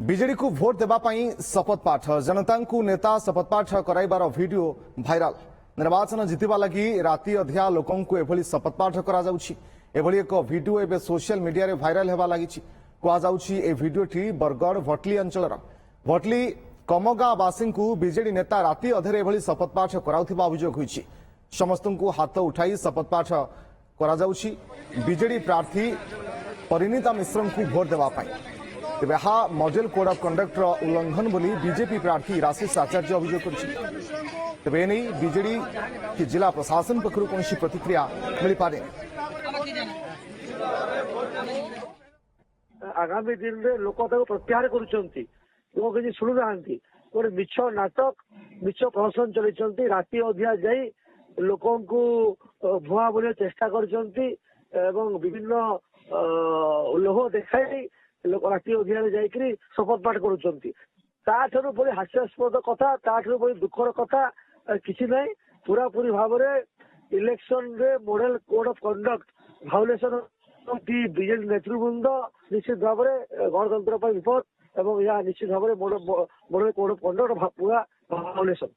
BJD କୁ vote ଦେବା ପାଇଁ ଶପଥ ପାଠ ଜନତାଙ୍କୁ ନେତା ଶପଥ ପାଠ କରାଇବାର ଭିଡିଓ ଭାଇରାଲ। ନିର୍ବାଚନ ଜିତିବା ଲାଗି ରାତି ଅଧିଆ ଲୋକଙ୍କୁ ଏଭଳି ଶପଥ ପାଠ କରାଯାଉଛି। ଏଭଳି ଏକ ଭିଡିଓ ଏବେ ସୋସିଆଲ ମିଡିଆରେ ଭାଇରାଲ ହେବା ଲାଗିଛି। କୁହାଯାଉଛି ଏହି ଭିଡିଓଟି ବରଗଡ଼ ଭଟଲି ଅଞ୍ଚଳର। ଭଟଲି କମଗାଁବାସୀଙ୍କୁ ବିଜେଡି ନେତା ରାତି ଅଧରେ ଏଭଳି ଶପଥ ପାଠ କରାଉଥିବା ଅଭିଯୋଗ ହୋଇଛି। ସମସ୍ତଙ୍କୁ ହାତ ଉଠାଇ ଶପଥ ପାଠ କରାଯାଉଛି ବିଜେଡି ପ୍ରାର୍ଥୀ ପରିଣୀତା ମିଶ୍ରଙ୍କୁ ଭୋଟ ଦେବା ପାଇଁ। ତେବେ ଏହା ମଡେଲ କୋଡ୍ ଅଫ୍ କଣ୍ଡକ୍ଟର ଉଲ୍ଲଂଘନ ବୋଲି ବିଜେପି ପ୍ରାର୍ଥୀ ରାଶିଷ ଆଚାର୍ଯ୍ୟ ଅଭିଯୋଗ କରିଛନ୍ତି। ତେବେ ଏନେଇ ବିଜେଡି କି ଜିଲ୍ଲା ପ୍ରଶାସନ ପକ୍ଷରୁ କୌଣସି ପ୍ରତିକ୍ରିୟା ମିଳିପାରେ। ଆଗାମୀ ଦିନରେ ଲୋକ ତାକୁ ପ୍ରତ୍ୟାହାର କରୁଛନ୍ତି, ଲୋକ କିଛି ଶୁଣୁନାହାନ୍ତି। ଗୋଟେ ମିଛ ନାଟକ, ମିଛ ପ୍ରହସନ ଚଲେଇଛନ୍ତି। ରାତି ଅଧିଆ ଯାଇ ଲୋକଙ୍କୁ ଭୁଆଁ ବୁଲିବାକୁ ଚେଷ୍ଟା କରିଛନ୍ତି ଏବଂ ବିଭିନ୍ନ ଲୋହ ଦେଖାଇ ଲୋକ ରାତି ଅଧିଆରେ ଯାଇକରି ଶପଥ ପାଠ କରୁଛନ୍ତି। ତାଠାରୁ ବଳି ହାସ୍ୟାସ୍ପଦ କଥା, ତାଠାରୁ ବଳି ଦୁଃଖର କଥା କିଛି ନାହିଁ। ପୁରାପୁରି ଭାବରେ ଇଲେକ୍ସନରେ model code of conduct violation BJD ନେତୃବୃନ୍ଦ ନିଶ୍ଚିତ ଭାବରେ ଗଣତନ୍ତ୍ର ପାଇଁ ବିପଦ ଏବଂ ଏହା ନିଶ୍ଚିତ ଭାବରେ ମଡେଲ କୋଡ୍ ଅଫ୍ କଣ୍ଡକ୍ଟ ପୁରା ଭାଉଲେସନ।